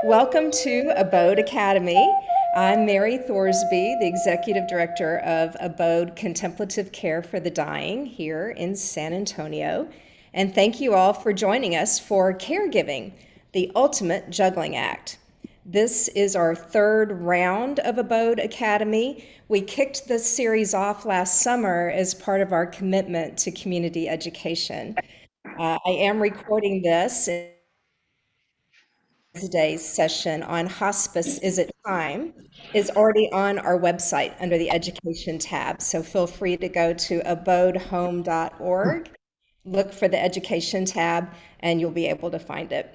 Welcome to Abode Academy. I'm Mary Thorsby, the Executive Director of Abode Contemplative Care for the Dying here in San Antonio. And thank you all for joining us for Caregiving, the ultimate juggling act. This is our third round of Abode Academy. We kicked this series off last summer as part of our commitment to community education. I am recording this today's session on hospice is it time is already on our website under the education tab. So feel free to go to abodehome.org, look for the education tab, and you'll be able to find it.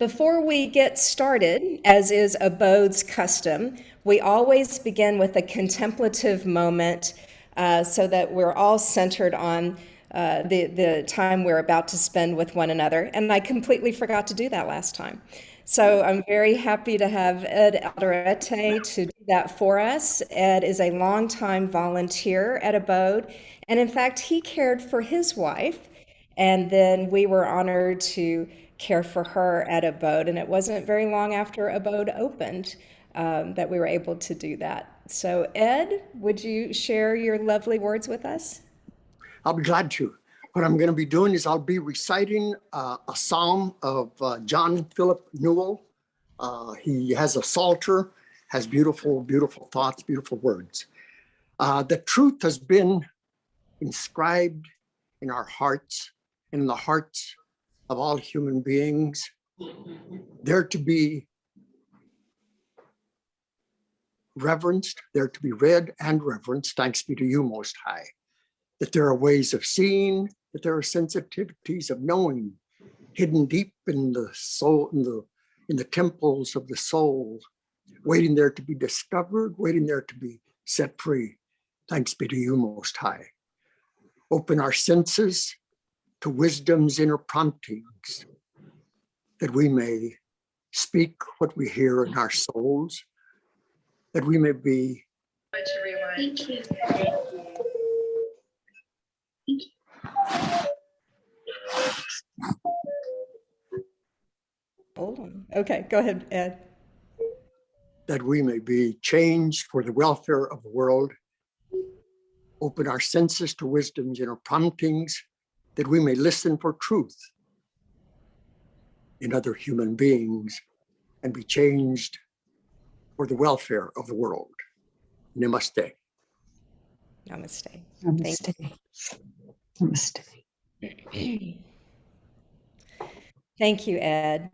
Before we get started, as is Abode's custom, we always begin with a contemplative moment so that we're all centered on the time we're about to spend with one another. And I completely forgot to do that last time. So I'm very happy to have Ed Alderete to do that for us. Ed is a longtime volunteer at Abode. And in fact, he cared for his wife. And then we were honored to care for her at Abode. And it wasn't very long after Abode opened that we were able to do that. So Ed, would you share your lovely words with us? I'll be glad to. What I'm going to be doing is I'll be reciting a psalm of John Philip Newell. He has a psalter, has beautiful, beautiful thoughts, beautiful words. The truth has been inscribed in our hearts, in the hearts of all human beings. They're to be reverenced, they're to be read and reverenced, thanks be to you, Most High. That there are ways of seeing, that there are sensitivities of knowing, hidden deep in the soul, in the temples of the soul, waiting there to be discovered, waiting there to be set free. Thanks be to you, Most High. Open our senses to wisdom's inner promptings, that we may speak what we hear in our souls, that we may be. Thank you. Hold on. Okay, go ahead, Ed. That we may be changed for the welfare of the world. Open our senses to wisdom's inner promptings, that we may listen for truth in other human beings and be changed for the welfare of the world. Namaste. Namaste. Namaste. Namaste. Thank you, Ed.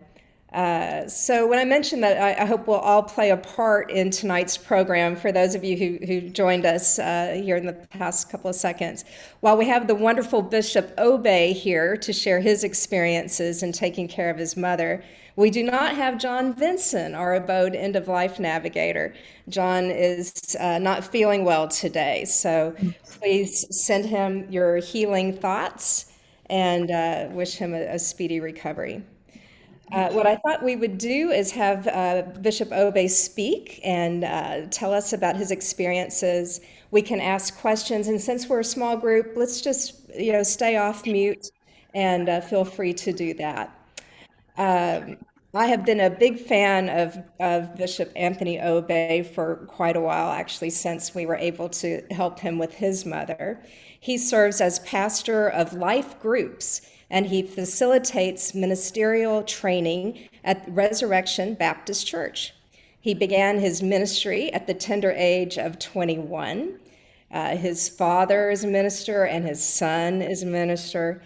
So when I mentioned that I hope we'll all play a part in tonight's program, for those of you who joined us here in the past couple of seconds, while we have the wonderful Bishop Obey here to share his experiences in taking care of his mother, we do not have John Vinson, our Abode end-of-life navigator. John is not feeling well today, so please send him your healing thoughts and wish him a speedy recovery. What I thought we would do is have Bishop Obey speak and tell us about his experiences. We can ask questions, and since we're a small group, let's just stay off mute and feel free to do that. I have been a big fan of Bishop Anthony Obey for quite a while, actually, since we were able to help him with his mother. He serves as pastor of life groups, and he facilitates ministerial training at Resurrection Baptist Church. He began his ministry at the tender age of 21. His father is a minister and his son is a minister.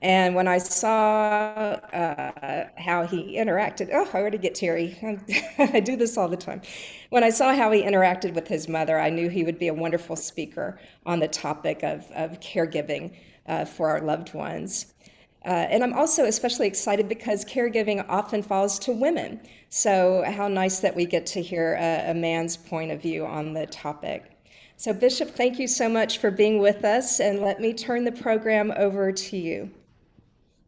And when I saw how he interacted, I already get teary. I do this all the time. When I saw how he interacted with his mother, I knew he would be a wonderful speaker on the topic of caregiving for our loved ones. And I'm also especially excited because caregiving often falls to women. So how nice that we get to hear a man's point of view on the topic. So Bishop, thank you so much for being with us, and let me turn the program over to you.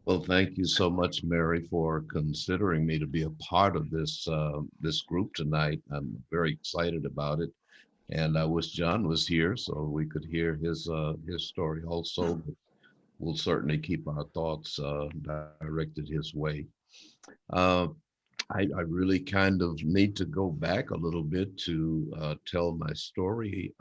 Well, thank you so much, Mary, for considering me to be a part of this this group tonight. I'm very excited about it, and I wish John was here so we could hear his story also. But we'll certainly keep our thoughts directed his way. I really kind of need to go back a little bit to tell my story.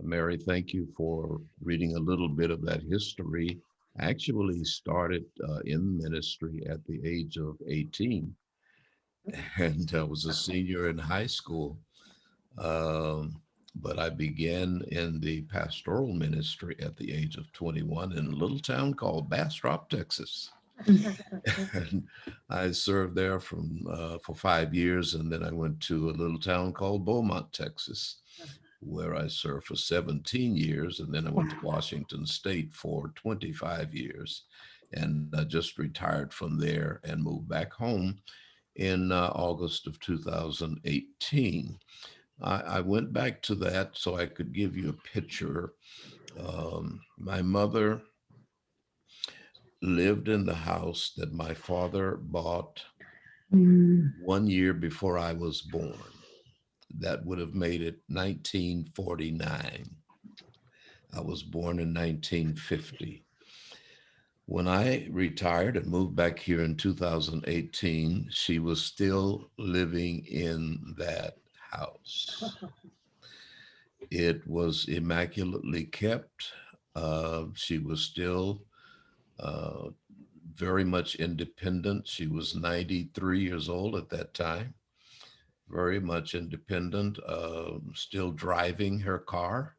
Mary, thank you for reading a little bit of that history. I actually started in ministry at the age of 18 and I was a senior in high school. Um, but I began in the pastoral ministry at the age of 21 in a little town called Bastrop, Texas. And I served there for 5 years, and then I went to a little town called Beaumont, Texas, where I served for 17 years, and then I went to Washington State for 25 years, and I just retired from there and moved back home in August of 2018. I went back to that so I could give you a picture. My mother lived in the house that my father bought Mm. 1 year before I was born. That would have made it 1949. I was born in 1950. When I retired and moved back here in 2018, she was still living in that house. It was immaculately kept. She was still uh, very much independent. She was 93 years old at that time, very much independent, still driving her car,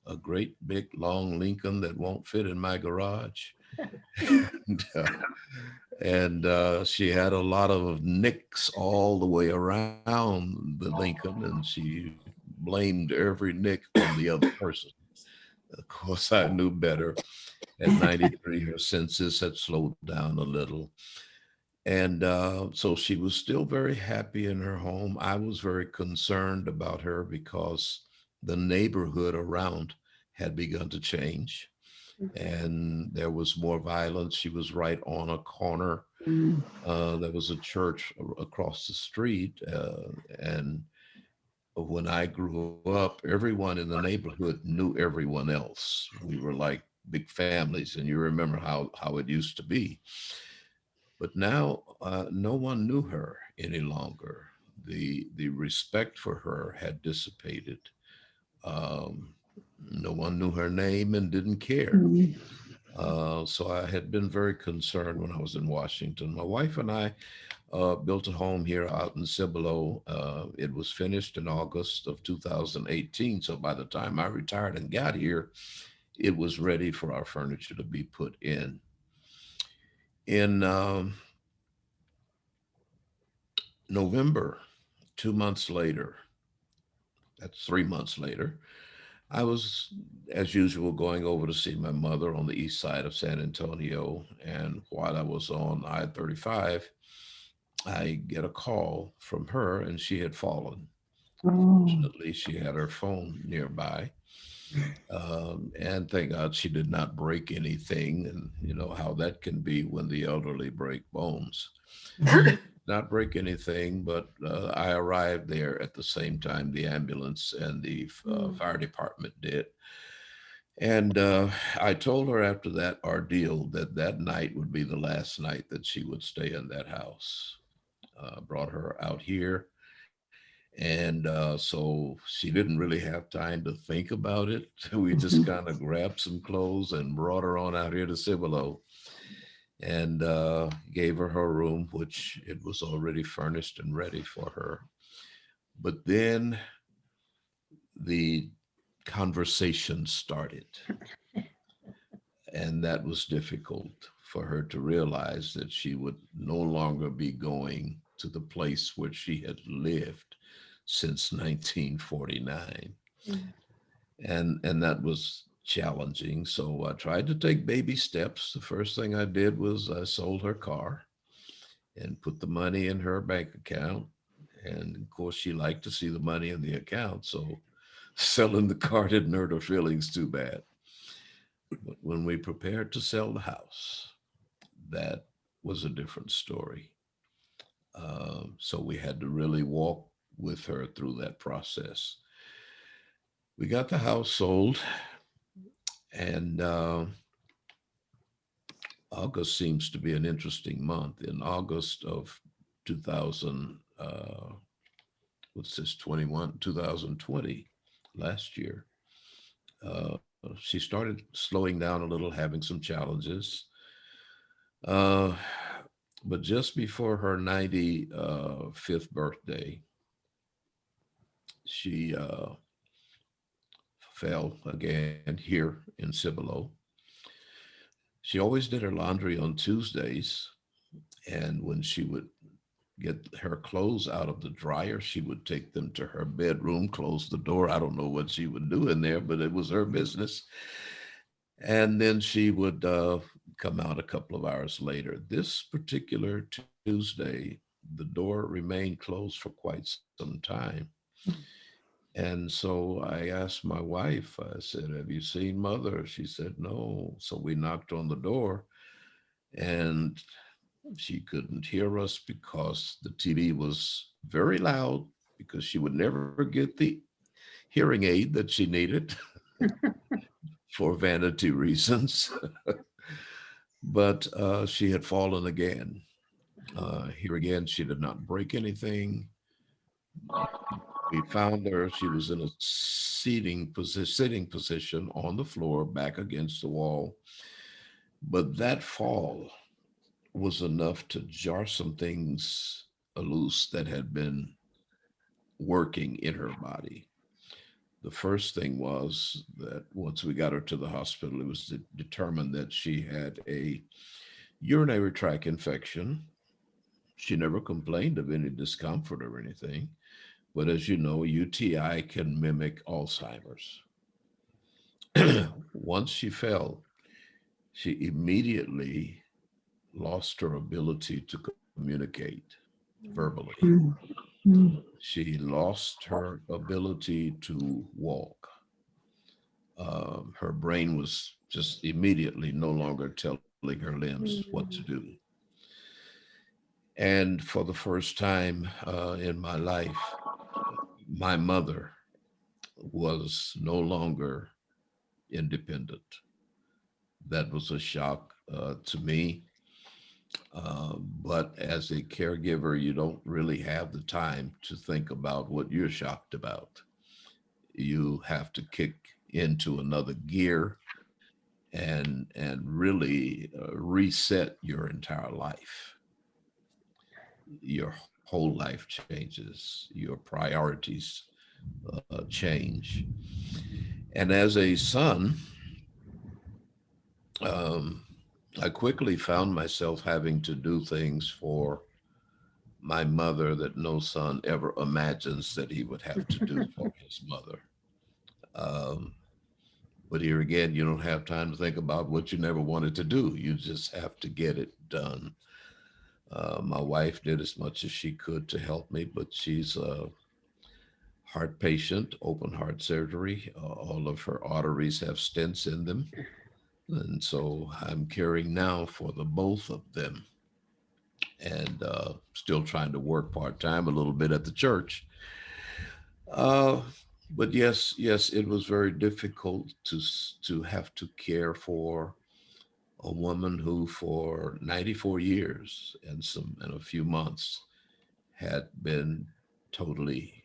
a great big long Lincoln that won't fit in my garage. and she had a lot of nicks all the way around the Lincoln, and she blamed every nick on the other person. Of course, I knew better. At 93, her senses had slowed down a little. And so she was still very happy in her home. I was very concerned about her because the neighborhood around had begun to change and there was more violence. She was right on a corner. Mm. There was a church across the street. And when I grew up, everyone in the neighborhood knew everyone else. We were like big families, and you remember how it used to be. But now no one knew her any longer. The respect for her had dissipated. Um, no one knew her name and didn't care. Mm. So I had been very concerned when I was in Washington. My wife and I built a home here out in Cibolo. It was finished in August of 2018. So by the time I retired and got here, it was ready for our furniture to be put in. In November, 2 months later, that's 3 months later, I was, as usual, going over to see my mother on the east side of San Antonio. And while I was on I-35, I get a call from her and she had fallen. Oh. Fortunately, she had her phone nearby. And thank God she did not break anything. And you know how that can be when the elderly break bones. Not break anything, but I arrived there at the same time the ambulance and the fire department did. And I told her after that ordeal that that night would be the last night that she would stay in that house. Brought her out here. And so she didn't really have time to think about it. We just kind of grabbed some clothes and brought her on out here to Cibolo and gave her her room, which it was already furnished and ready for her. But then the conversation started, and that was difficult for her to realize that she would no longer be going to the place where she had lived since 1949. And that was challenging. So I tried to take baby steps. The first thing I did was I sold her car and put the money in her bank account. And of course, she liked to see the money in the account. So selling the car didn't hurt her feelings too bad. But when we prepared to sell the house, that was a different story. So we had to really walk with her through that process. We got the house sold, and August seems to be an interesting month. In August of 2000, what's this, 2020, last year. Uh, she started slowing down a little, having some challenges. Uh, but just before her 95th birthday, she fell again here in Cibolo. She always did her laundry on Tuesdays. And when she would get her clothes out of the dryer, she would take them to her bedroom, close the door. I don't know what she would do in there, but it was her business. And then she would come out a couple of hours later. This particular Tuesday, the door remained closed for quite some time. And so I asked my wife, I said, "Have you seen mother?" She said, "No." So we knocked on the door, and she couldn't hear us because the TV was very loud, because she would never get the hearing aid that she needed for vanity reasons. But she had fallen again. Here again, she did not break anything. We found her. She was in a sitting position on the floor, back against the wall. But that fall was enough to jar some things loose that had been working in her body. The first thing was that once we got her to the hospital, it was determined that she had a urinary tract infection. She never complained of any discomfort or anything. But as you know, UTI can mimic Alzheimer's. Once she fell, she immediately lost her ability to communicate verbally. Mm, mm, She lost her ability to walk. Her brain was just immediately no longer telling her limbs what to do. And for the first time in my life, my mother was no longer independent. That was a shock to me. But as a caregiver, you don't really have the time to think about what you're shocked about. You have to kick into another gear and really reset your entire life. Your whole life changes. Your priorities change. And as a son, um, I quickly found myself having to do things for my mother that no son ever imagines that he would have to do for his mother. Um, but here again, you don't have time to think about what you never wanted to do. You just have to get it done. My wife did as much as she could to help me, but she's a heart patient, open heart surgery. All of her arteries have stents in them. And so I'm caring now for the both of them, and still trying to work part time a little bit at the church. Uh, but yes, it was very difficult to have to care for a woman who, for 94 years and a few months, had been totally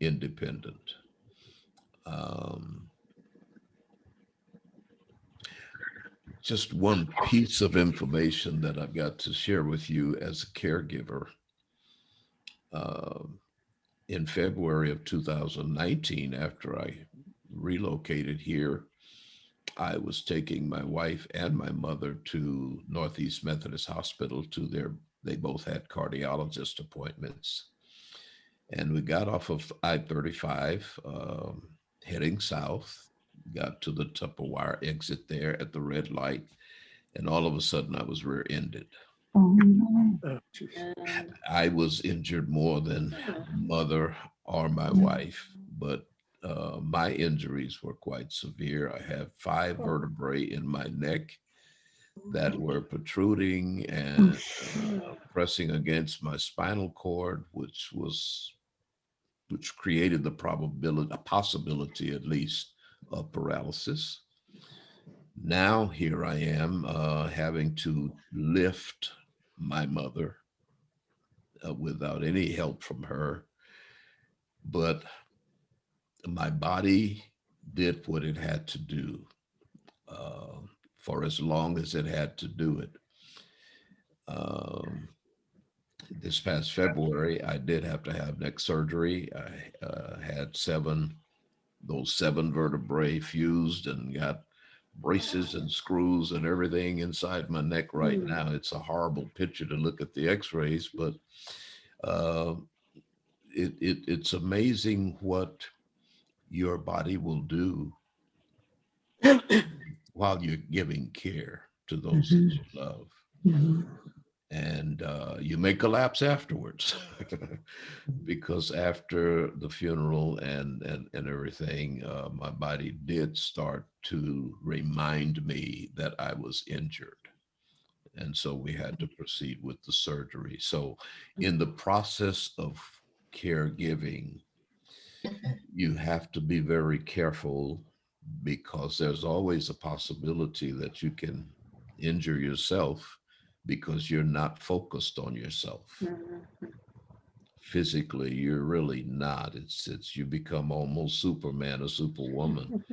independent. Um, just one piece of information that I've got to share with you as a caregiver. Um in February of 2019, after I relocated here, I was taking my wife and my mother to Northeast Methodist Hospital to they both had cardiologist appointments. And we got off of I-35, heading south, got to the Tupperware exit there at the red light, and all of a sudden I was rear-ended. oh, no. Oh, geez. I was injured more than mother or my wife, but my injuries were quite severe. I have five vertebrae in my neck that were protruding and pressing against my spinal cord, which created the probability, a possibility at least, of paralysis. Now here I am having to lift my mother without any help from her. But my body did what it had to do uh, for as long as it had to do it. Um, this past February, I did have to have neck surgery. I had those seven vertebrae fused and got braces and screws and everything inside my neck right now. It's a horrible picture to look at the x-rays, but uh, it's amazing what your body will do while you're giving care to those that Mhm. you love. Mhm. And you may collapse afterwards because after the funeral and everything, my body did start to remind me that I was injured. And so we had to proceed with the surgery. So in the process of caregiving, you have to be very careful because there's always a possibility that you can injure yourself because you're not focused on yourself. Physically, you're really not. It's you become almost Superman or Superwoman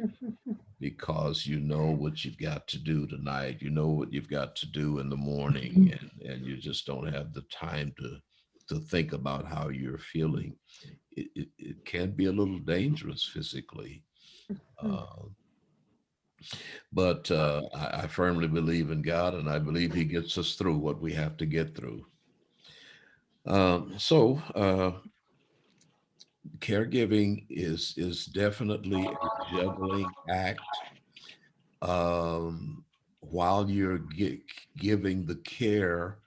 because you know what you've got to do tonight. You know what you've got to do in the morning, and you just don't have the time to think about how you're feeling. It can be a little dangerous physically. Uh, but I firmly believe in God, and I believe He gets us through what we have to get through. Caregiving is definitely a juggling act. While you're giving the care,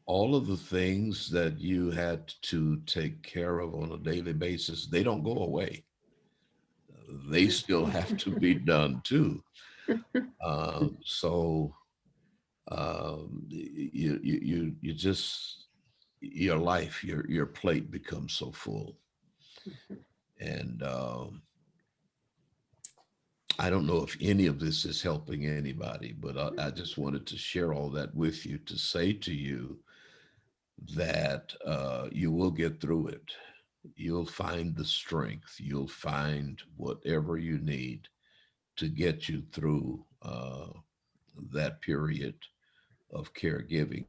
all of the things that you had to take care of on a daily basis, they don't go away. They still have to be done too. So you just your life, your plate becomes so full, and I don't know if any of this is helping anybody, but I just wanted to share all that with you to say to you that you will get through it. You'll find the strength. You'll find whatever you need to get you through that period of caregiving.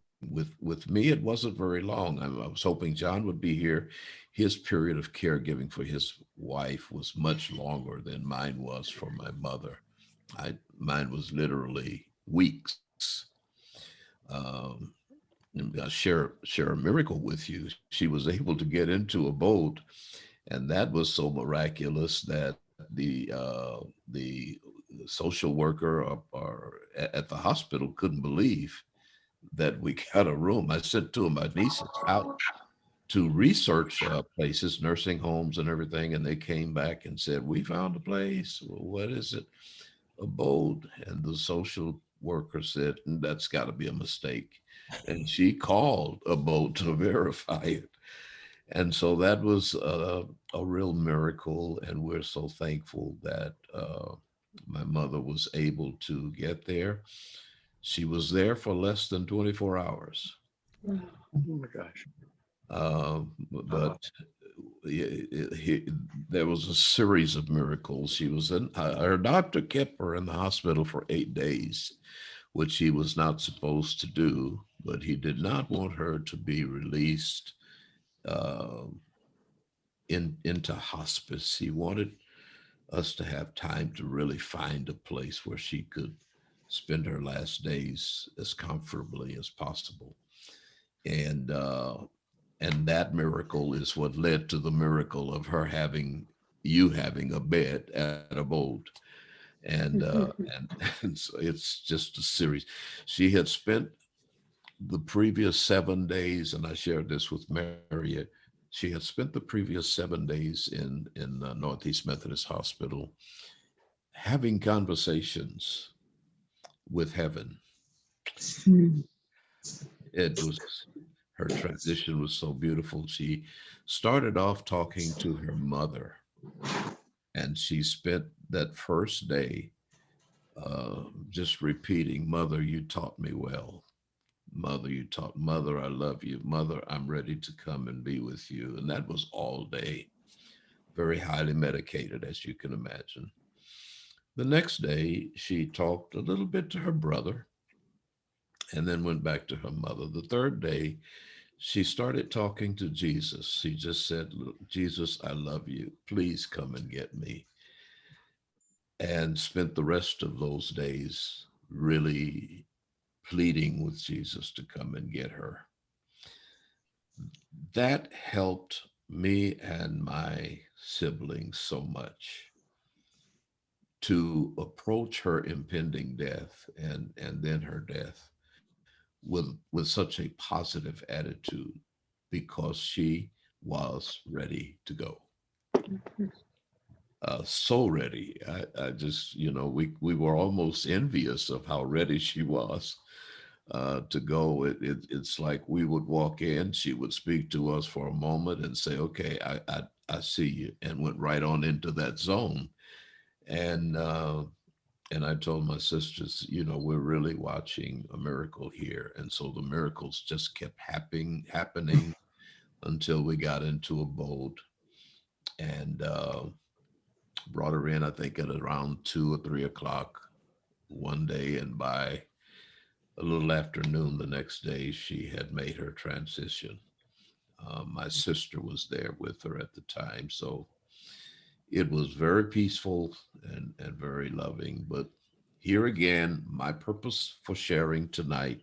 With me, it wasn't very long. I was hoping John would be here. His period of caregiving for his wife was much longer than mine was for my mother. Mine was literally weeks. Um, and I'll share a miracle with you. She was able to get into a boat, and that was so miraculous that the social worker or at the hospital couldn't believe that we got a room. I sent two of my nieces out to research places, nursing homes, and everything, and they came back and said, "We found a place. Well, what is it?" Abode. And the social worker said, "That's got to be a mistake." And she called Abode to verify it. And so that was a real miracle. And we're so thankful that my mother was able to get there. She was there for less than 24 hours. Oh my gosh. But there was a series of miracles. She was in, her doctor kept her in the hospital for 8 days, which he was not supposed to do, but he did not want her to be released uh, into hospice. He wanted us to have time to really find a place where she could spend her last days as comfortably as possible. And that miracle is what led to the miracle of her having a bed at a boat. And so it's just a series. She had spent the previous 7 days, and I shared this with Mary. She had spent the previous 7 days in Northeast Methodist Hospital having conversations with heaven. Mhm. It was her transition was so beautiful. She started off talking to her mother, and she spent that first day just repeating, "Mother, you taught me well. Mother, you talk, Mother, I love you. Mother, I'm ready to come and be with you. And that was all day, very highly medicated, as you can imagine. The next day, she talked a little bit to her brother and then went back to her mother. The third day, she started talking to Jesus. She just said, "Look, Jesus, I love you. Please come and get me." And spent the rest of those days really pleading with Jesus to come and get her. That helped me and my siblings so much to approach her impending death and then her death with such a positive attitude because she was ready to go. So ready. I just, we were almost envious of how ready she was to go. It's like we would walk in, she would speak to us for a moment and say, "Okay, I see you," and went right on into that zone. And and I told my sisters, we're really watching a miracle here. And so the miracles just kept happening until we got into ABODE and brought her in, I think, at around 2 or 3 o'clock one day. And by a little afternoon the next day, she had made her transition. My sister was there with her at the time. So it was very peaceful and very loving. But here again, my purpose for sharing tonight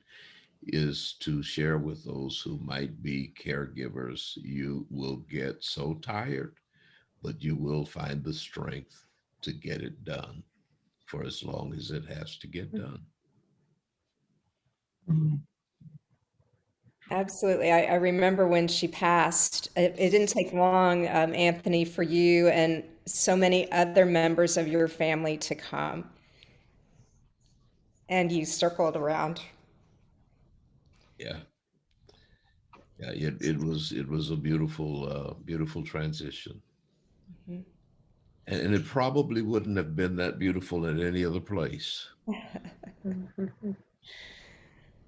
is to share with those who might be caregivers. You will get so tired, but you will find the strength to get it done for as long as it has to get done. Mm. Absolutely. I remember when she passed, it didn't take long, Anthony, for you and so many other members of your family to come, and you circled around. Yeah. Yeah, it was a beautiful transition. And it probably wouldn't have been that beautiful in any other place.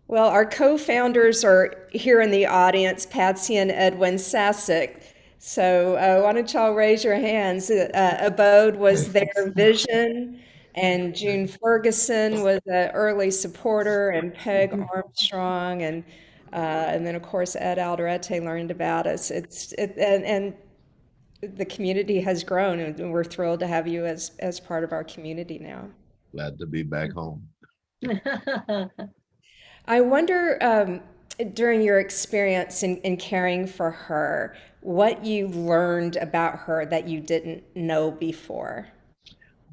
Well, our co-founders are here in the audience, Patsy and Edwin Sasick. So why don't y'all raise your hands? Abode was their vision, and June Ferguson was an early supporter, and Peg Armstrong, and then of course Ed Alderete learned about us. And the community has grown, and we're thrilled to have you as part of our community now. Glad to be back home. I wonder, during your experience in caring for her, what you learned about her that you didn't know before.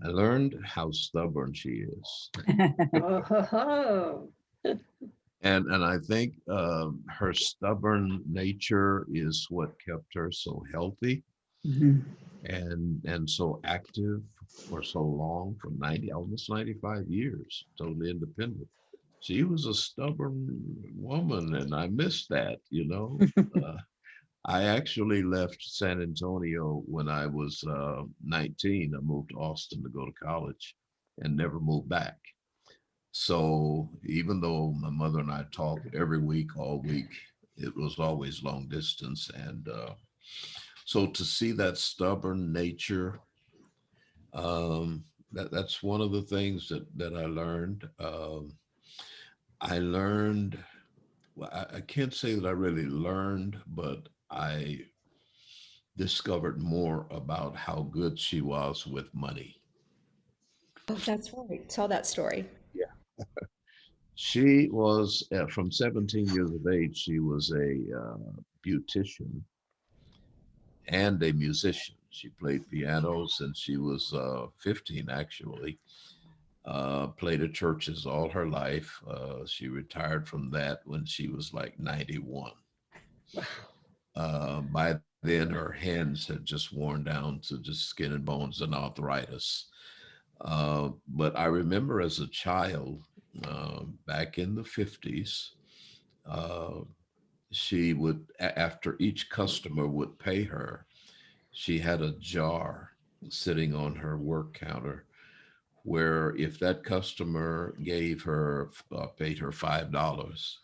I learned how stubborn she is. Oh. And I think her stubborn nature is what kept her so healthy Mhm. and so active for so long, for 90, almost 95 years, totally independent. She was a stubborn woman, and I miss that. Uh, I actually left San Antonio when I was 19. I moved to Austin to go to college and never moved back. So even though my mother and I talked every week, all week, it was always long distance. And so to see that stubborn nature, that's one of the things that I learned. I learned, well, I can't say that I really learned, but I discovered more about how good she was with money. Oh, that's right. Tell that story. She was from 17 years of age. She was a beautician and a musician. She played piano since she was 15, actually. Played at churches all her life. She retired from that when she was like 91. By then, her hands had just worn down to just skin and bones and arthritis. But I remember as a child, back in the 50s, uh, she would, after each customer would pay her, she had a jar sitting on her work counter where if that customer paid her $5,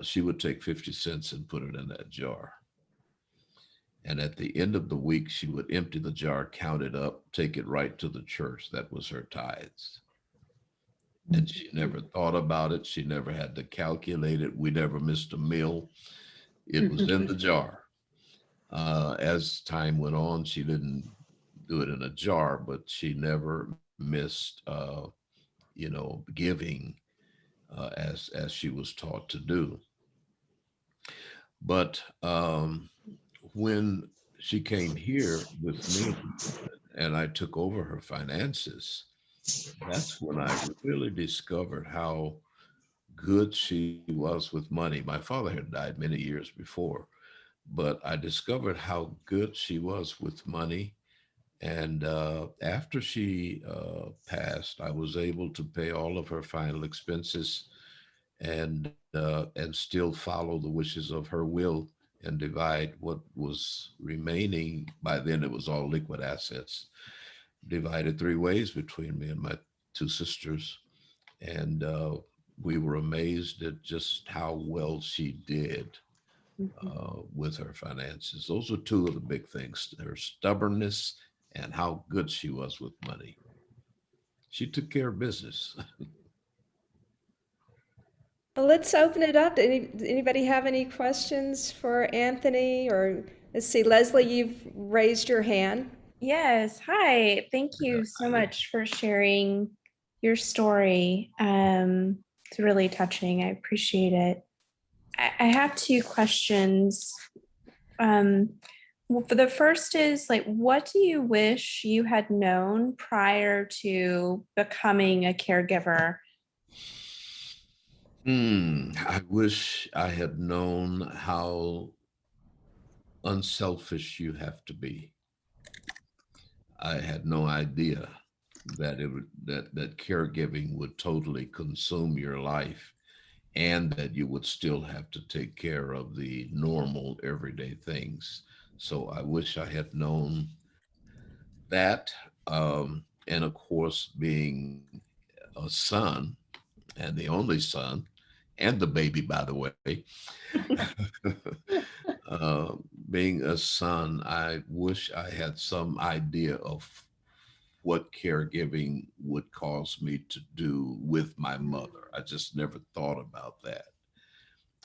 she would take 50 cents and put it in that jar. And at the end of the week, she would empty the jar, count it up, take it right to the church. That was her tithes. And she never thought about it. She never had to calculate it. We never missed a meal. It was in the jar. As time went on, she didn't do it in a jar, but she never missed, giving as she was taught to do. But when she came here with me and I took over her finances, that's when I really discovered how good she was with money. My father had died many years before, but I discovered how good she was with money. And after she passed, I was able to pay all of her final expenses and still follow the wishes of her will and divide what was remaining. By then, it was all liquid assets, divided three ways between me and my two sisters. And we were amazed at just how well she did with her finances. Those were two of the big things, her stubbornness and how good she was with money. She took care of business. Well, let's open it up. Anybody have any questions for Anthony? Or let's see, Leslie, you've raised your hand. Yes. Hi. Thank you so much for sharing your story. It's really touching. I appreciate it. I have two questions. Well, for the first is like, what do you wish you had known prior to becoming a caregiver? I wish I had known how unselfish you have to be. I had no idea that that caregiving would totally consume your life and that you would still have to take care of the normal everyday things. So I wish I had known that. And of course, being a son and the only son and the baby, by the way, uh, being a son, I wish I had some idea of what caregiving would cause me to do with my mother. I just never thought about that.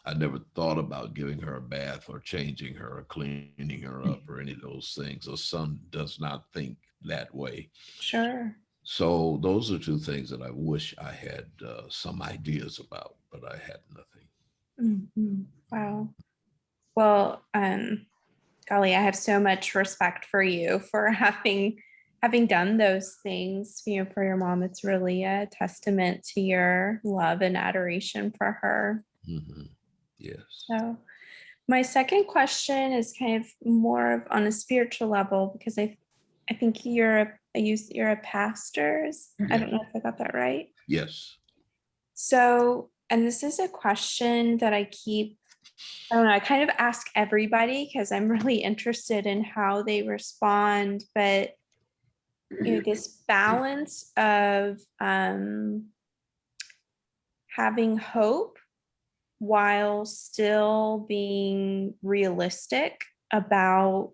I never thought about giving her a bath or changing her or cleaning her up or any of those things. A son does not think that way. Sure. So those are two things that I wish I had some ideas about, but I had nothing. Wow. Well, golly, I have so much respect for you for having done those things, for your mom. It's really a testament to your love and adoration for her. Mm-hmm. Yes. So my second question is kind of more of on a spiritual level, because I think you're a pastor. I don't know if I got that right. Yes. So, and this is a question that I don't know, I kind of ask everybody because I'm really interested in how they respond, but this balance of having hope while still being realistic about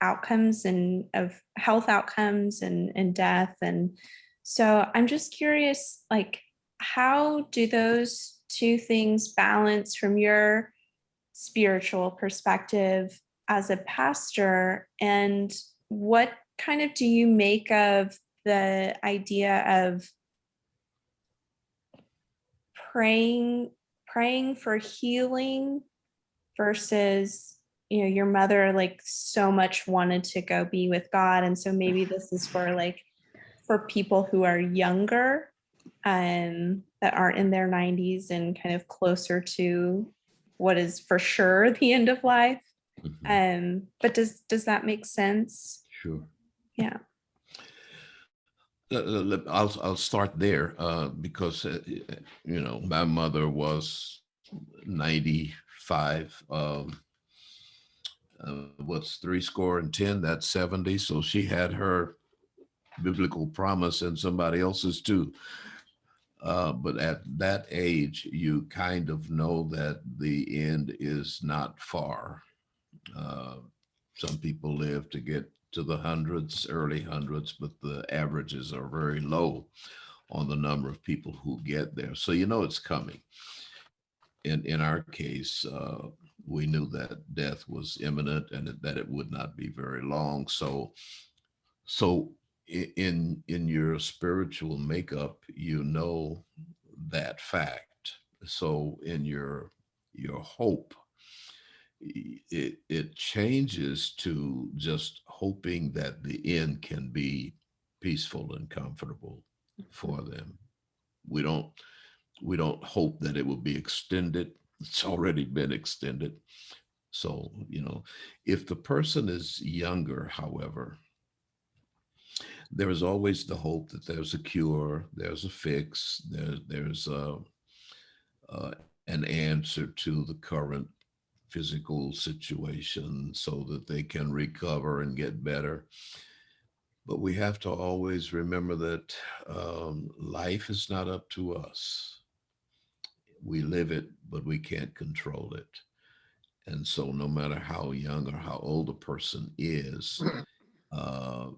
outcomes and of health outcomes and death. And so I'm just curious, like, how do those two things balance from your spiritual perspective as a pastor? And what kind of do you make of the idea of praying for healing versus, your mother like so much wanted to go be with God, and so maybe this is for people who are younger that aren't in their 90s and kind of closer to what is for sure the end of life. Mm-hmm. But does that make sense? Sure. Yeah. I'll start there because my mother was 95. What's 70? That's 70. So she had her biblical promise and somebody else's too. But at that age, you kind of know that the end is not far. Uh, some people live to get to the hundreds, early hundreds, but the averages are very low on the number of people who get there. So you know it's coming. In our case, we knew that death was imminent and that it would not be very long. So in your spiritual makeup, you know that fact. So in your hope, it changes to just hoping that the end can be peaceful and comfortable for them. We don't we don't hope that it will be extended. It's already been extended. So, if the person is younger, however, there is always the hope that there's a cure, there's a fix, there's an answer to the current physical situation so that they can recover and get better. But we have to always remember that life is not up to us. We live it, but we can't control it. And so, no matter how young or how old a person is, uh,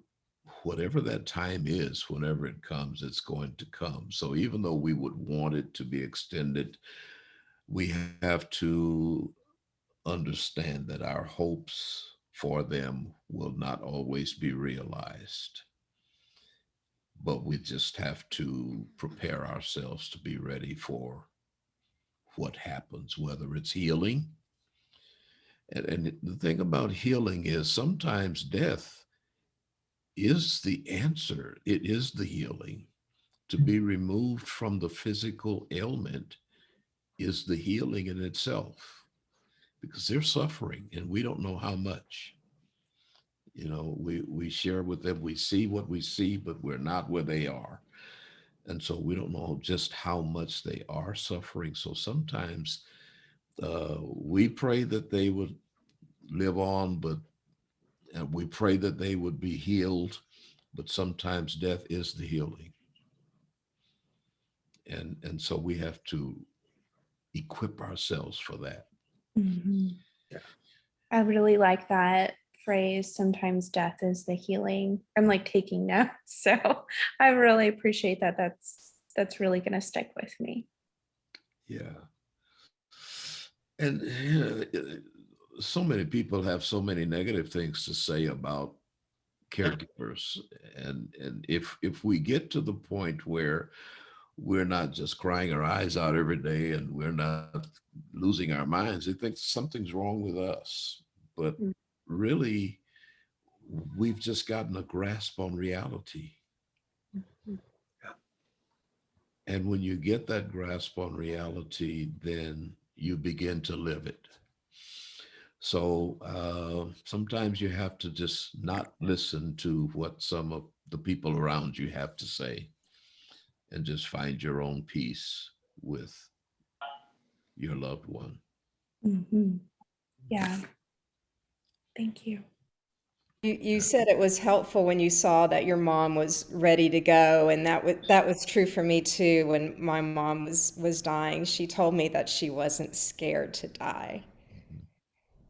whatever that time is, whenever it comes, it's going to come. So, even though we would want it to be extended, we have to understand that our hopes for them will not always be realized. But we just have to prepare ourselves to be ready for what happens, whether it's healing. And the thing about healing is sometimes death is the answer, it is the healing. To be removed from the physical ailment is the healing in itself because they're suffering and we don't know how much. We share with them, we see what we see, but we're not where they are. And so we don't know just how much they are suffering. So sometimes we pray that they would live on, but and we pray that they would be healed, but sometimes death is the healing. And so we have to equip ourselves for that. Mhm. Yeah. I really like that phrase. Sometimes death is the healing. I'm like taking notes, so I really appreciate that. That's really going to stick with me. Yeah. And so many people have so many negative things to say about caregivers. And if we get to the point where we're not just crying our eyes out every day and we're not losing our minds, they think something's wrong with us. But Mm. really, we've just gotten a grasp on reality. Mhm. And when you get that grasp on reality, then you begin to live it. So sometimes you have to just not listen to what some of the people around you have to say and just find your own peace with your loved one. Mhm. Yeah, thank you. You said it was helpful when you saw that your mom was ready to go, and that was true for me too. When my mom was dying, she told me that she wasn't scared to die,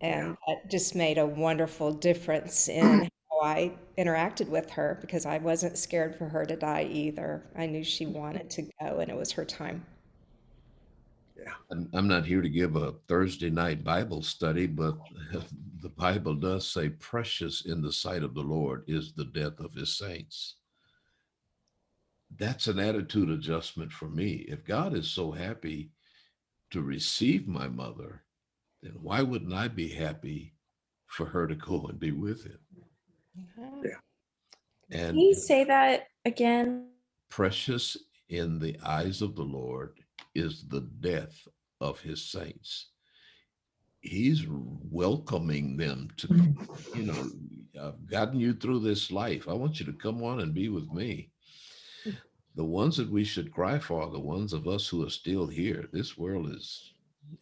Yeah. and that just made a wonderful difference in how I interacted with her because I wasn't scared for her to die either. I knew she wanted to go, and it was her time. Yeah. I'm not here to give a Thursday night Bible study, but the Bible does say, precious in the sight of the Lord is the death of his saints. That's an attitude adjustment for me. If God is so happy to receive my mother, then why wouldn't I be happy for her to go and be with him? Uh-huh. Yeah. Can And you say that again? precious in the eyes of the Lord is the death of his saints. He's welcoming them to, you know, I've gotten you through this life. I want you to come on and be with me. The ones that we should cry for are the ones of us who are still here. This world is,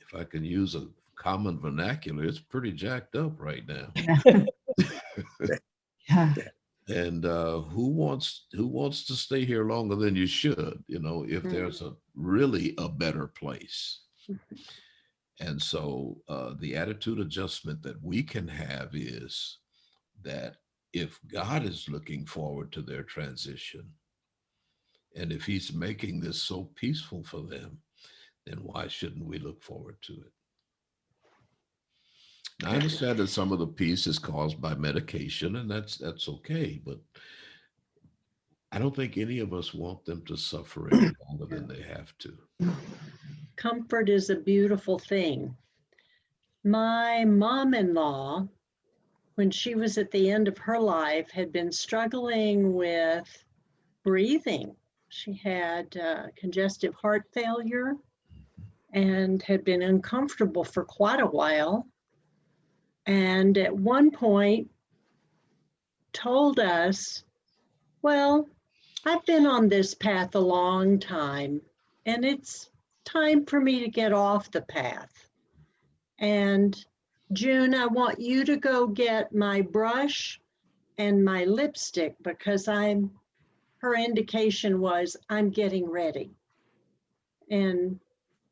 if I can use a common vernacular, it's pretty jacked up right now. Yeah. Yeah. And who wants to stay here longer than you should, if Mm. there's really a better place. And so the attitude adjustment that we can have is that if God is looking forward to their transition, and if he's making this so peaceful for them, then why shouldn't we look forward to it? Now, I understand that some of the peace is caused by medication, and that's okay, but I don't think any of us want them to suffer any longer than they have to. Comfort is a beautiful thing. My mom-in-law, when she was at the end of her life, had been struggling with breathing. She had congestive heart failure and had been uncomfortable for quite a while. And at one point told us, well, I've been on this path a long time, and it's time for me to get off the path. And June, I want you to go get my brush and my lipstick because her indication was I'm getting ready. And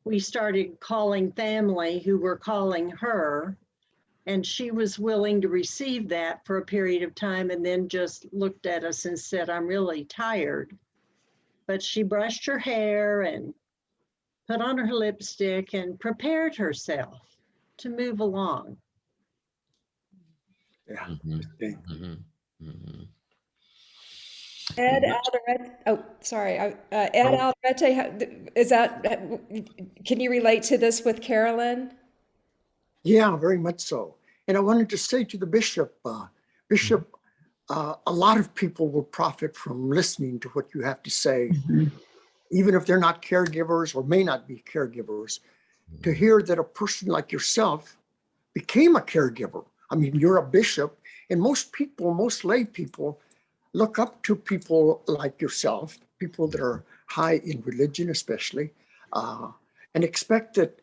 we started calling family who were calling her, and she was willing to receive that for a period of time and then just looked at us and said, I'm really tired. But she brushed her hair and put on her lipstick and prepared herself to move along. Yeah. Mhm, Okay. mhm, mhm. Ed And Alderete, oh, sorry, Ed Alderete, is that, can you relate to this with Carolyn? Yeah, very much so. And I wanted to say to the bishop, Bishop, a lot of people will profit from listening to what you have to say, even if they're not caregivers or may not be caregivers, to hear that a person like yourself became a caregiver. I mean, you're a bishop, and most people, most lay people, look up to people like yourself, people that are high in religion, especially, and expect that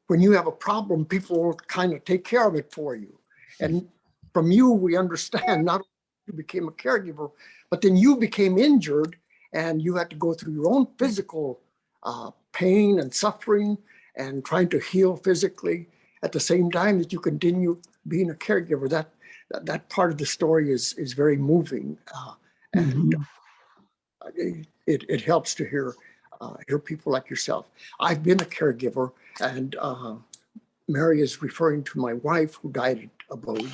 when you have a problem, people will kind of take care of it for you. And from you, we understand not only you became a caregiver, but then you became injured and you had to go through your own physical pain and suffering and trying to heal physically at the same time that you continue being a caregiver. That part of the story is very moving, and it helps to hear people like yourself. I've been a caregiver, and Mary is referring to my wife who died at ABODE.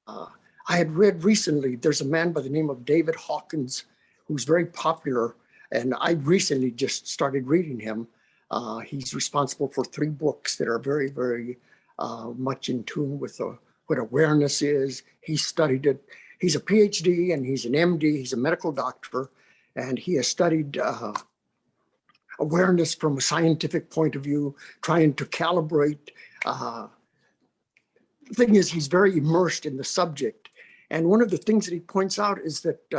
I had read recently, there's a man by the name of David Hawkins who's very popular, and I recently just started reading him. He's responsible for 3 books that are very, very much in tune with what awareness is. He studied it. He's a PhD and he's an MD. He's a medical doctor, and he has studied awareness from a scientific point of view, trying to calibrate. The thing is, he's very immersed in the subject. And one of the things that he points out is that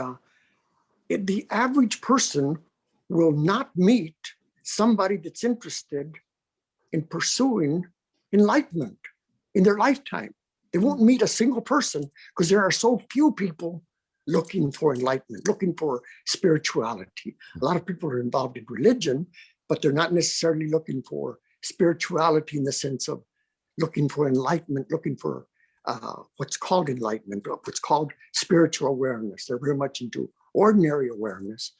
the average person will not meet somebody that's interested in pursuing enlightenment in their lifetime. They won't meet a single person because there are so few people looking for enlightenment, looking for spirituality. A lot of people are involved in religion, but they're not necessarily looking for spirituality in the sense of looking for enlightenment, looking for what's called enlightenment, what's called spiritual awareness. They're very much into ordinary awareness.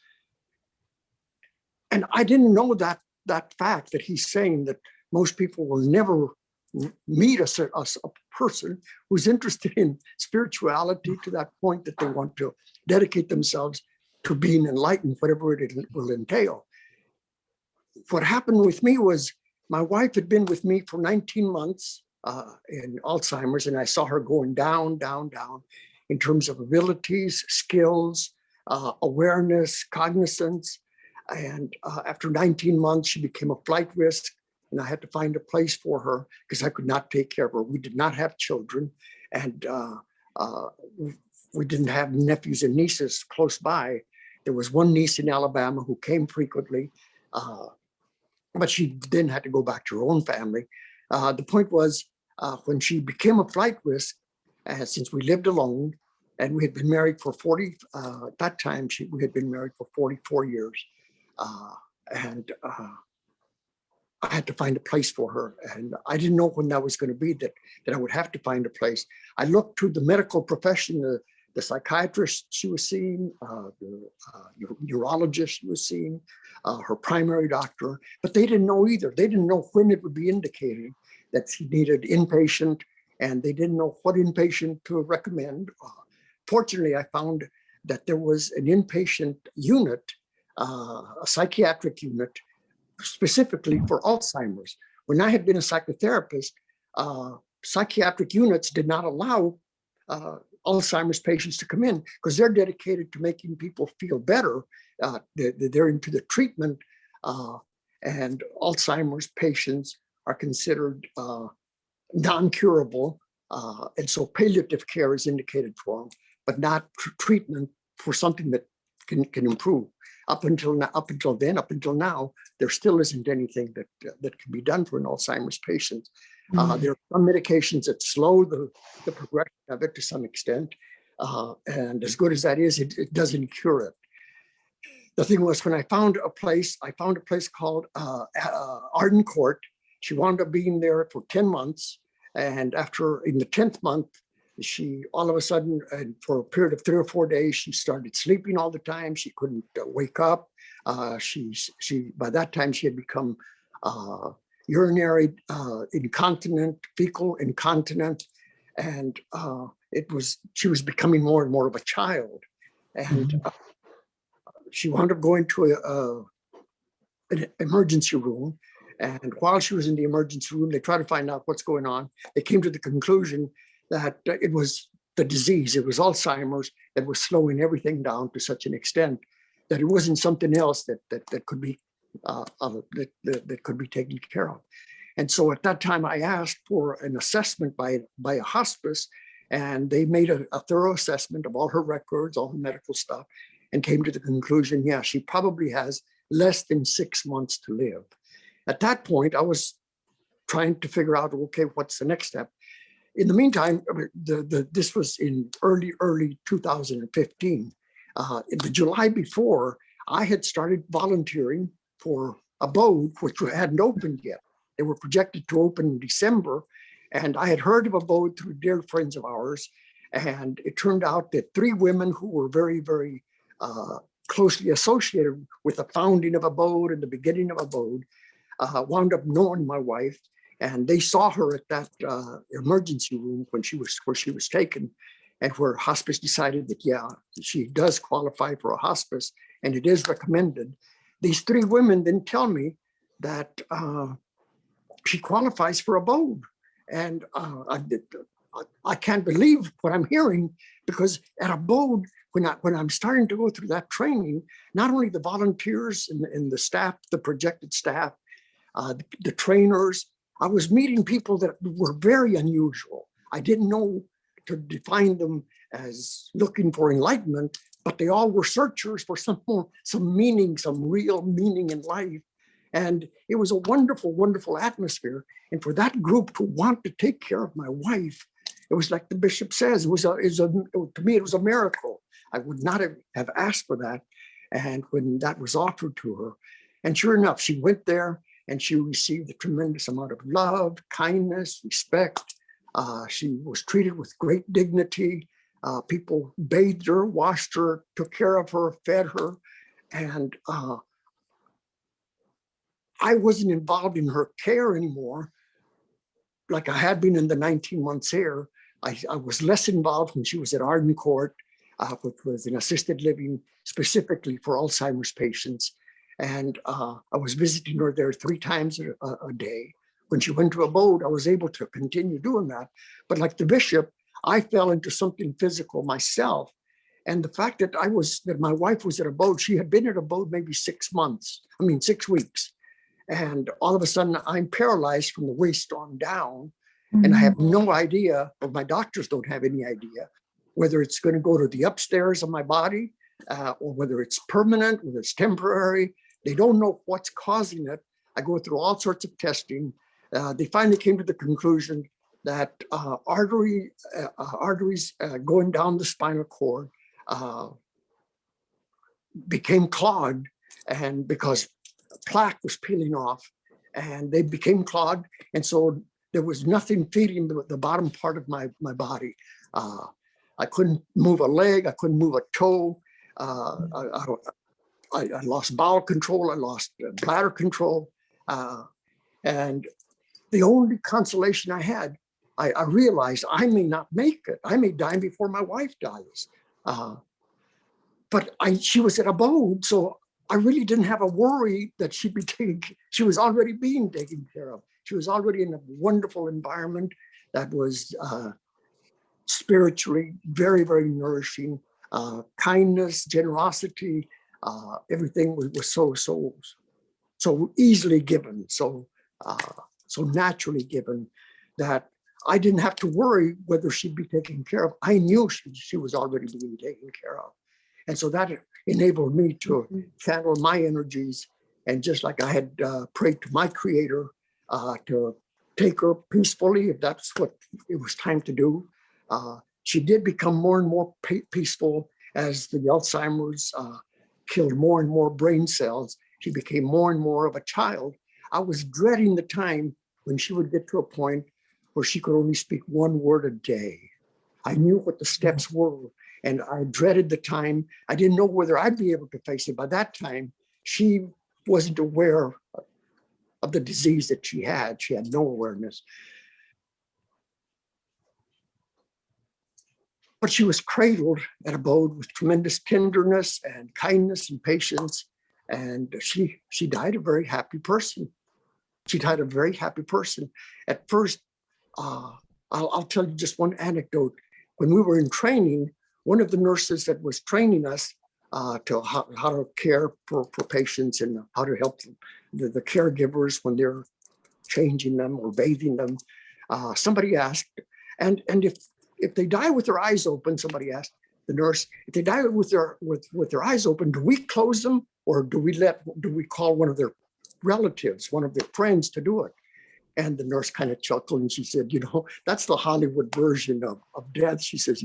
And I didn't know that fact that he's saying that most people will never meet a person who's interested in spirituality to that point that they want to dedicate themselves to being enlightened, whatever it will entail. What happened with me was my wife had been with me for 19 months in Alzheimer's, and I saw her going down, down, down in terms of abilities, skills, awareness, cognizance. And after 19 months, she became a flight risk, and I had to find a place for her because I could not take care of her. We did not have children, and we didn't have nephews and nieces close by. There was one niece in Alabama who came frequently, but she then had to go back to her own family. The point was, when she became a flight risk, since we lived alone, And we had been married for 40, at that time, we had been married for 44 years. And I had to find a place for her. And I didn't know when that was going to be, that I would have to find a place. I looked to the medical profession, the psychiatrist she was seeing, the neurologist she was seeing, her primary doctor, but they didn't know either. They didn't know when it would be indicated that she needed inpatient, and they didn't know what inpatient to recommend. Fortunately, I found that there was an inpatient unit, a psychiatric unit, specifically for Alzheimer's. When I had been a psychotherapist, psychiatric units did not allow Alzheimer's patients to come in because they're dedicated to making people feel better. They're into the treatment, and Alzheimer's patients are considered non-curable, and so palliative care is indicated for them, but not treatment for something that can improve. Up until now, there still isn't anything that can be done for an Alzheimer's patient. There are some medications that slow the progression of it to some extent, and as good as that is, it doesn't cure it. The thing was, when I found a place called Arden Court. She wound up being there for 10 months, and in the 10th month, she all of a sudden, for a period of 3 or 4 days, she started sleeping all the time. She couldn't wake up. By that time she had become urinary incontinent, fecal incontinent, and she was becoming more and more of a child. And she wound up going to an emergency room. And while she was in the emergency room, they tried to find out what's going on. They came to the conclusion that it was the disease, it was Alzheimer's, that was slowing everything down to such an extent that it wasn't something else that could be that could be taken care of. And so at that time, I asked for an assessment by a hospice, and they made a thorough assessment of all her records, all her medical stuff, and came to the conclusion, yeah, she probably has less than 6 months to live. At that point, I was trying to figure out, okay, what's the next step? In the meantime, this was in early 2015. In the July before, I had started volunteering for ABODE, which hadn't opened yet. They were projected to open in December, and I had heard of ABODE through dear friends of ours. And it turned out that 3 women who were very, very closely associated with the founding of ABODE and the beginning of ABODE wound up knowing my wife. And they saw her at that emergency room where she was taken, and where hospice decided that, yeah, she does qualify for a hospice and it is recommended. These 3 women then tell me that she qualifies for ABODE. And I can't believe what I'm hearing, because at ABODE, when I'm starting to go through that training, not only the volunteers and the staff, the projected staff, the trainers, I was meeting people that were very unusual. I didn't know to define them as looking for enlightenment, but they all were searchers for some meaning, some real meaning in life. And it was a wonderful, wonderful atmosphere. And for that group to want to take care of my wife, it was like the bishop says, to me, it was a miracle. I would not have asked for that. And when that was offered to her, and sure enough, she went there, and she received a tremendous amount of love, kindness, respect. She was treated with great dignity. People bathed her, washed her, took care of her, fed her. And I wasn't involved in her care anymore, like I had been in the 19 months here. I was less involved when she was at Arden Court, which was an assisted living specifically for Alzheimer's patients. And I was visiting her there 3 times a day. When she went to ABODE, I was able to continue doing that. But like the bishop, I fell into something physical myself. And the fact that my wife was at ABODE, she had been at ABODE maybe 6 weeks. And all of a sudden I'm paralyzed from the waist on down. And I have no idea, or my doctors don't have any idea, whether it's going to go to the upstairs of my body, or whether it's permanent, whether it's temporary. They don't know what's causing it. I go through all sorts of testing. They finally came to the conclusion that arteries going down the spinal cord became clogged, and because plaque was peeling off, and they became clogged, and so there was nothing feeding the bottom part of my body. I couldn't move a leg, I couldn't move a toe. I lost bowel control, I lost bladder control, and the only consolation I had, I realized I may not make it. I may die before my wife dies. But she was at ABODE, so I really didn't have a worry that she'd be she was already being taken care of. She was already in a wonderful environment that was spiritually very, very nourishing. Kindness, generosity, everything was so easily given, so naturally given, that I didn't have to worry whether she'd be taken care of. I knew she was already being taken care of. And so that enabled me to channel my energies. And just like I had prayed to my creator to take her peacefully, if that's what it was time to do, she did become more and more peaceful as the Alzheimer's killed more and more brain cells. She became more and more of a child. I was dreading the time when she would get to a point where she could only speak one word a day. I knew what the steps were, and I dreaded the time. I didn't know whether I'd be able to face it. By that time, she wasn't aware of the disease that she had. She had no awareness. But she was cradled at ABODE with tremendous tenderness and kindness and patience. And she died a very happy person. She died a very happy person. At first, I'll tell you just one anecdote. When we were in training, one of the nurses that was training us to how to care for patients and how to help the caregivers when they're changing them or bathing them, somebody asked, and if they die with their eyes open, somebody asked the nurse, if they die with their eyes open, do we close them, or do we call one of their relatives, one of their friends to do it? And the nurse kind of chuckled and she said, that's the Hollywood version of death. She says,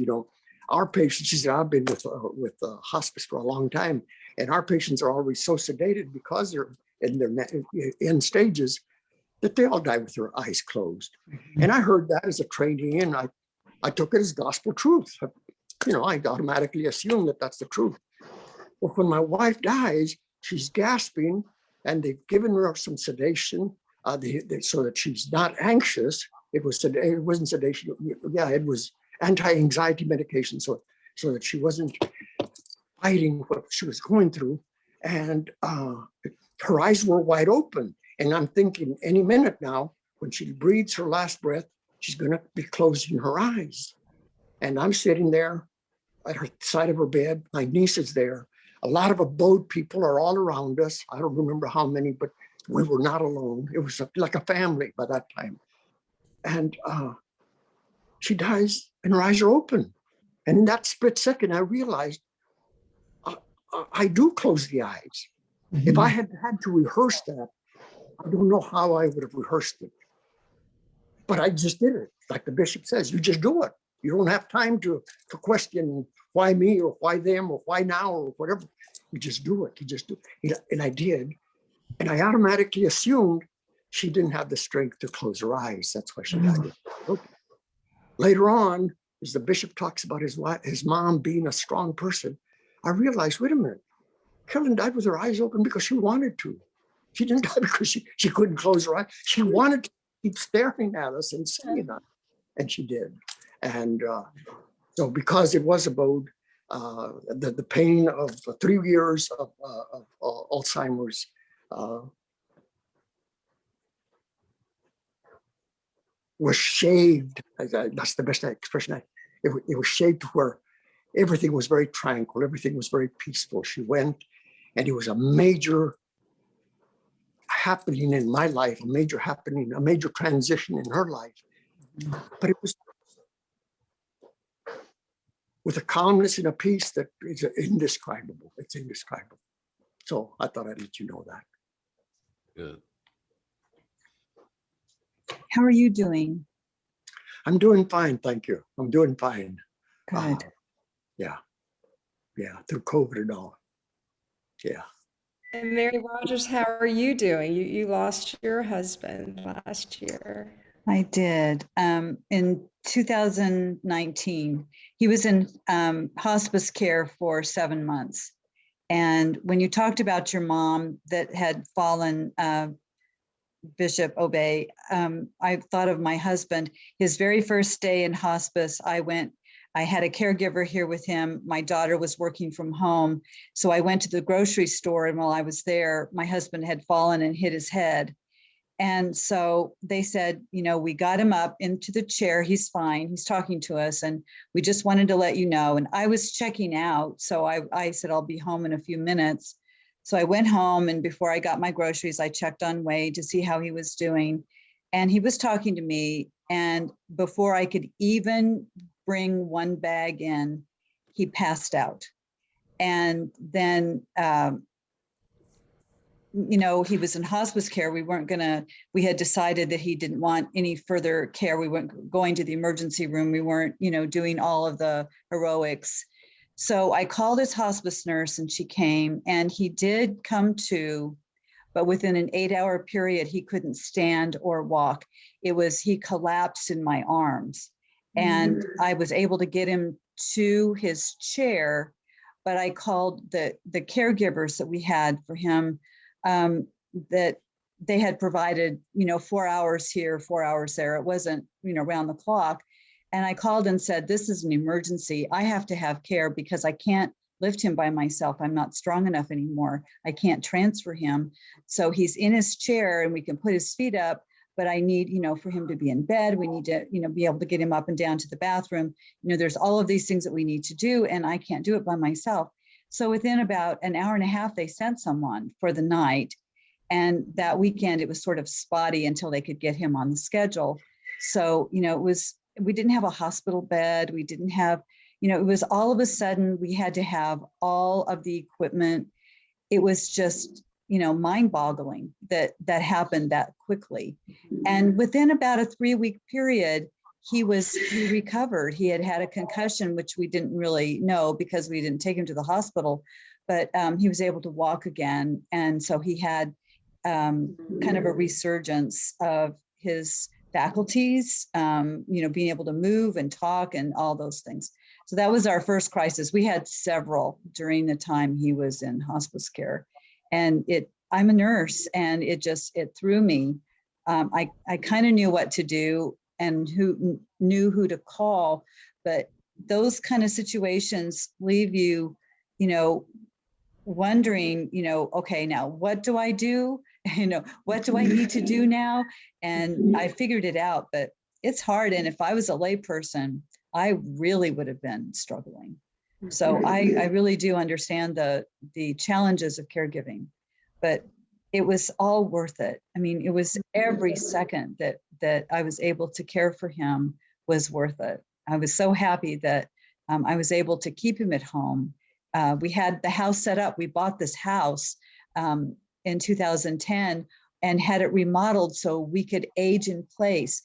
our patients, she said, I've been with hospice for a long time, and our patients are always so sedated because they're in their end stages that they all die with their eyes closed. And I heard that as a trainee, and I took it as gospel truth. I automatically assumed that that's the truth. Well, when my wife dies, she's gasping, and they've given her some sedation so that she's not anxious. It wasn't sedation. Yeah, it was anti-anxiety medication, so that she wasn't fighting what she was going through. And her eyes were wide open. And I'm thinking any minute now, when she breathes her last breath, she's going to be closing her eyes. And I'm sitting there at her side of her bed. My niece is there. A lot of ABODE people are all around us. I don't remember how many, but we were not alone. It was like a family by that time. And she dies and her eyes are open. And in that split second, I realized I do close the eyes. Mm-hmm. If I had to rehearse that, I don't know how I would have rehearsed it. But I just did it. Like the bishop says, you just do it. You don't have time to question why me or why them or why now or whatever. You just do it. You just do it. And I did. And I automatically assumed she didn't have the strength to close her eyes. That's why she died. Okay. Later on, as the bishop talks about his mom being a strong person, I realized, wait a minute, Carolyn died with her eyes open because she wanted to. She didn't die because she couldn't close her eyes. She wanted to keep staring at us and saying that, and she did. And so because it was ABODE, the pain of 3 years of Alzheimer's was shaved. That's the best expression. It was shaved to where everything was very tranquil. Everything was very peaceful. She went, and it was a major happening in my life, a major transition in her life. But it was with a calmness and a peace that is indescribable. It's indescribable. So I thought I'd let you know that. Good. How are you doing? I'm doing fine, thank you. I'm doing fine. Good. Yeah, through COVID and all. Yeah. And Mary Rogers, how are you doing? You lost your husband last year. I did. In 2019, he was in hospice care for 7 months. And when you talked about your mom that had fallen, Bishop Obey, I thought of my husband. His very first day in hospice, I had a caregiver here with him. My daughter was working from home. So I went to the grocery store, and while I was there, my husband had fallen and hit his head. And so they said, we got him up into the chair. He's fine. He's talking to us. And we just wanted to let you know. And I was checking out. So I said, I'll be home in a few minutes. So I went home, and before I got my groceries, I checked on Wade to see how he was doing. And he was talking to me. And before I could even bring one bag in, he passed out. And then, he was in hospice care. We had decided that he didn't want any further care. We weren't going to the emergency room. We weren't, doing all of the heroics. So I called his hospice nurse, and she came, and he did come to, but within an 8-hour period, he couldn't stand or walk. He collapsed in my arms, and I was able to get him to his chair, but I called the caregivers that we had for him, that they had provided, 4 hours here, 4 hours there. It wasn't, around the clock. And I called and said, this is an emergency. I have to have care because I can't lift him by myself. I'm not strong enough anymore. I can't transfer him. So he's in his chair and we can put his feet up, but I need, for him to be in bed. We need to, be able to get him up and down to the bathroom. There's all of these things that we need to do, and I can't do it by myself. So within about an hour and a half, they sent someone for the night. And that weekend, it was sort of spotty until they could get him on the schedule. So, we didn't have a hospital bed. We didn't have, it was all of a sudden we had to have all of the equipment. It was just, mind boggling that happened that quickly. And within about a 3-week period, he recovered. He had a concussion, which we didn't really know because we didn't take him to the hospital, but he was able to walk again. And so he had kind of a resurgence of his faculties, being able to move and talk and all those things. So that was our first crisis. We had several during the time he was in hospice care. And I'm a nurse, and it threw me. I kind of knew what to do and knew who to call, but those kind of situations leave you, wondering, okay, now what do I do? What do I need to do now? And I figured it out, but it's hard. And if I was a layperson, I really would have been struggling. So I really do understand the challenges of caregiving, but it was all worth it. I mean, it was every second that I was able to care for him was worth it. I was so happy that I was able to keep him at home. We had the house set up. We bought this house in 2010 and had it remodeled so we could age in place.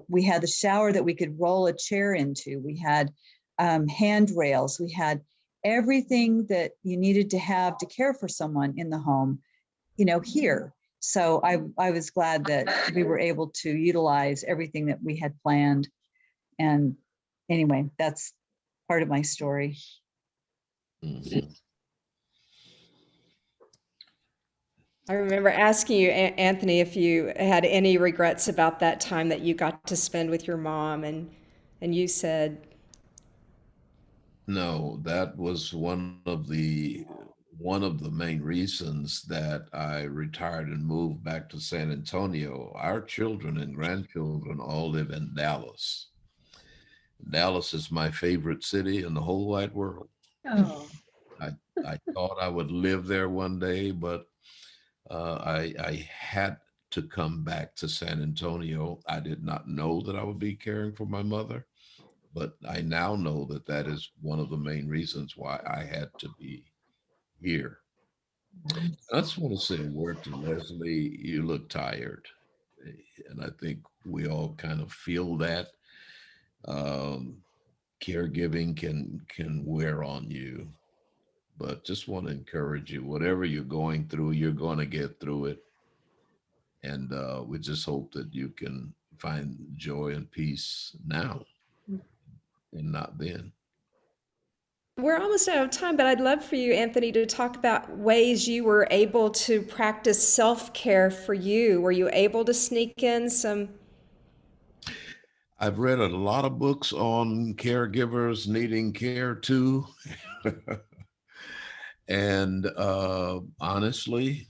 We had the shower that we could roll a chair into. We had handrails. We had everything that you needed to have to care for someone in the home, here. So I was glad that we were able to utilize everything that we had planned. And anyway, that's part of my story. Mhm. I remember asking you, Anthony, if you had any regrets about that time that you got to spend with your mom, and you said, No, that was one of the main reasons that I retired and moved back to San Antonio. Our children and grandchildren all live in Dallas. Dallas is my favorite city in the whole wide world. Oh, I thought I would live there one day, but I had to come back to San Antonio. I did not know that I would be caring for my mother, but I now know that that is one of the main reasons why I had to be here. I just want to say a word to Leslie. You look tired. And I think we all kind of feel that. Caregiving can wear on you, but just want to encourage you, whatever you're going through, you're going to get through it. And we just hope that you can find joy and peace now and not then. We're almost out of time, but I'd love for you, Anthony, to talk about ways you were able to practice self-care for you. Were you able to sneak in some? I've read a lot of books on caregivers needing care too. And honestly,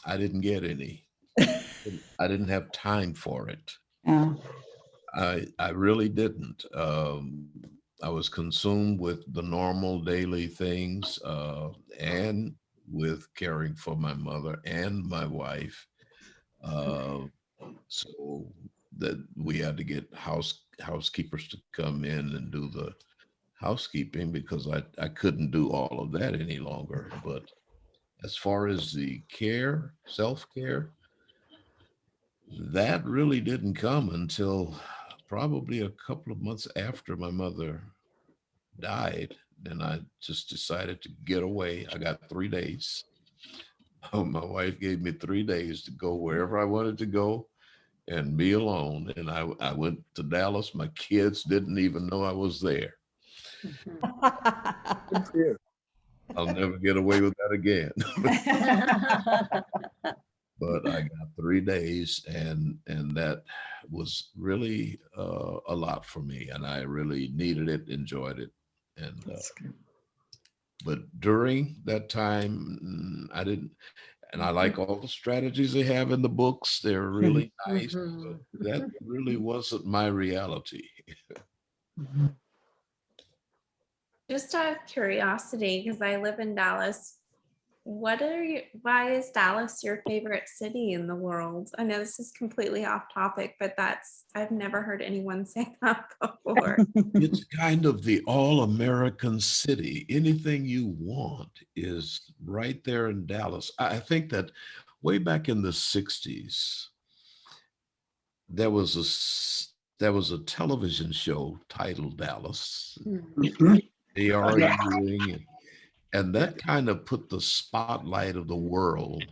I didn't get any. I didn't have time for it. Yeah. I really didn't. I was consumed with the normal daily things and with caring for my mother and my wife. Uh, so that we had to get housekeepers to come in and do the housekeeping because I couldn't do all of that any longer. But as far as the care, self-care, that really didn't come until probably a couple of months after my mother died. Then I just decided to get away. I got 3 days. My wife gave me 3 days to go wherever I wanted to go and be alone. And I went to Dallas. My kids didn't even know I was there. Good for you. I'll never get away with that again. But I got 3 days, and that was really a lot for me, and I really needed it, enjoyed it, and That's good. but during that time, I didn't, and I like all the strategies they have in the books. They're really nice, but that really wasn't my reality. Just out of curiosity, because I live in Dallas, why is Dallas your favorite city in the world? I know this is completely off topic, but I've never heard anyone say that before. It's kind of the all-American city. Anything you want is right there in Dallas. I think that way back in the 60s, there was there was a television show titled Dallas, ARUing, and that kind of put the spotlight of the world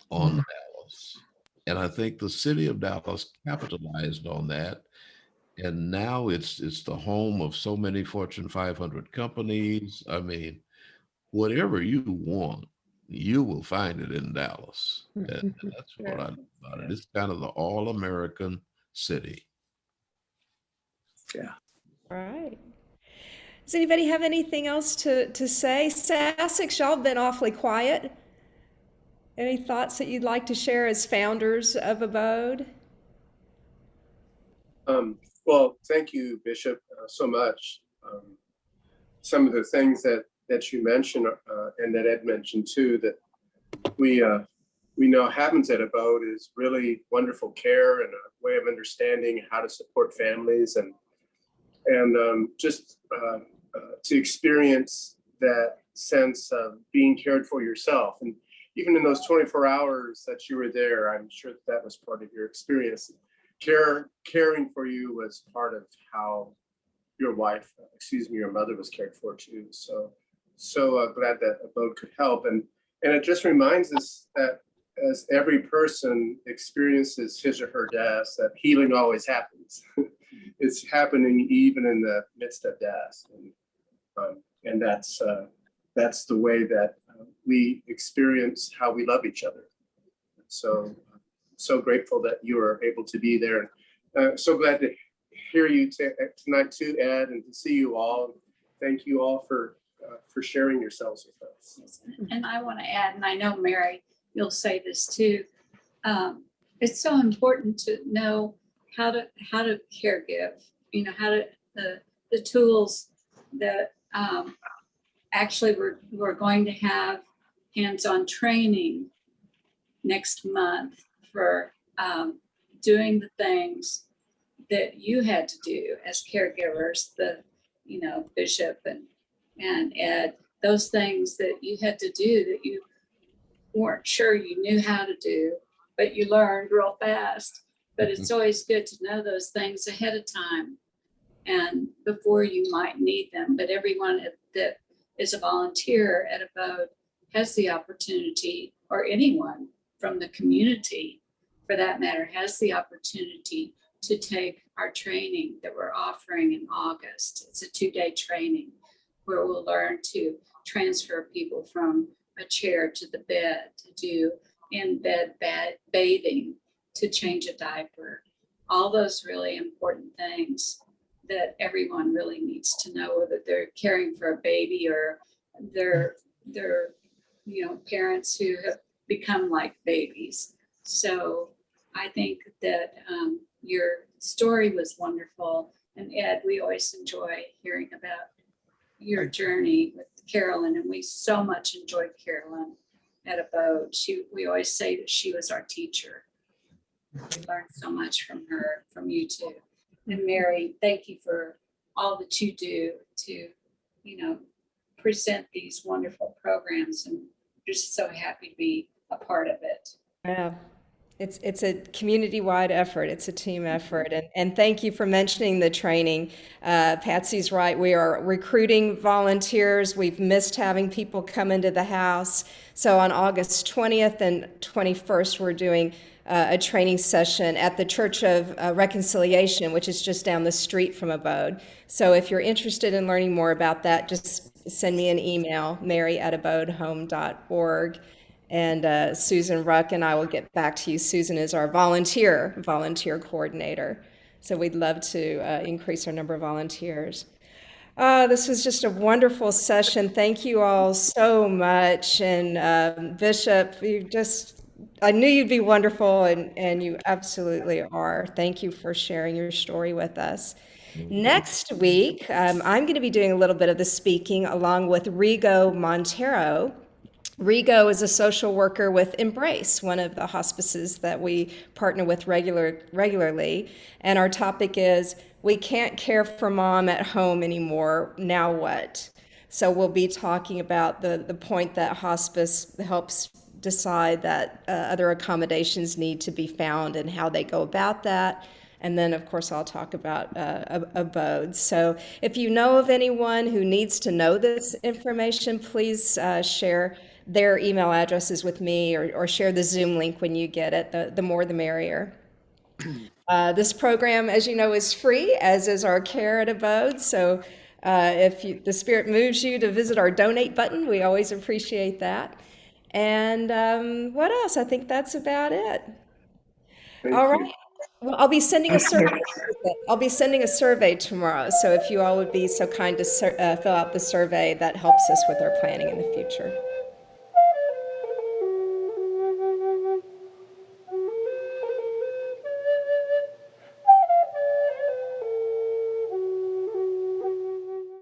on Dallas. And I think the city of Dallas capitalized on that. And now it's the home of so many Fortune 500 companies. I mean, whatever you want, you will find it in Dallas. And that's what I love about it. It's kind of the all-American city. Yeah. All right. Does anybody have anything else to say? Sussex, y'all have been awfully quiet. Any thoughts that you'd like to share as founders of ABODE? Well, thank you, Bishop, so much. Some of the things that you mentioned and that Ed mentioned too, that we know happens at ABODE is really wonderful care and a way of understanding how to support families and just to experience that sense of being cared for yourself. And even in those 24 hours that you were there, I'm sure that was part of your experience. Caring for you was part of how your your mother was cared for too. So glad that ABODE could help. And it just reminds us that as every person experiences his or her death, that healing always happens. It's happening even in the midst of death. And that's the way that we experience how we love each other. So grateful that you were able to be there. So glad to hear you tonight too, Ed, and to see you all. Thank you all for sharing yourselves with us. And I want to add, and I know Mary, you'll say this too. It's so important to know how to caregive. You know, how to the tools that actually we're going to have hands-on training next month for doing the things that you had to do as caregivers, Bishop and Ed, those things that you had to do that you weren't sure you knew how to do, but you learned real fast. But it's always good to know those things ahead of time and before you might need them. But everyone that is a volunteer at ABODE has the opportunity, or anyone from the community for that matter, has the opportunity to take our training that we're offering in August. It's a 2-day training where we'll learn to transfer people from a chair to the bed, to do in-bed bathing, to change a diaper. All those really important things that everyone really needs to know, whether they're caring for a baby or they're parents who have become like babies. So I think that your story was wonderful. And Ed, we always enjoy hearing about your journey with Carolyn, and we so much enjoyed Carolyn at ABODE. We always say that she was our teacher. We learned so much from her, from you too. And Mary, thank you for all that you do to, present these wonderful programs, and just so happy to be a part of it. Yeah. It's a community-wide effort. It's a team effort. And thank you for mentioning the training. Patsy's right. We are recruiting volunteers. We've missed having people come into the house. So on August 20th and 21st, we're doing a training session at the Church of Reconciliation, which is just down the street from ABODE. So if you're interested in learning more about that, just send me an email, mary@abodehome.org. And Susan Ruck and I will get back to you. Susan is our volunteer coordinator. So we'd love to increase our number of volunteers. This was just a wonderful session. Thank you all so much. And Bishop, I knew you'd be wonderful, and you absolutely are. Thank you for sharing your story with us. Next week, I'm going to be doing a little bit of the speaking along with Rigo Montero. Rigo is a social worker with Embrace, one of the hospices that we partner with regularly. And our topic is, we can't care for mom at home anymore, now what? So we'll be talking about the point that hospice helps decide that other accommodations need to be found and how they go about that. And then, of course, I'll talk about ABODE. So if you know of anyone who needs to know this information, please share their email addresses with me, or share the Zoom link when you get it. The more the merrier. This program, as you know, is free, as is our care at ABODE. So if the Spirit moves you to visit our donate button, we always appreciate that. And what else? I think that's about it. All right. Well, I'll be sending a survey. I'll be sending a survey tomorrow. So if you all would be so kind to fill out the survey, that helps us with our planning in the future.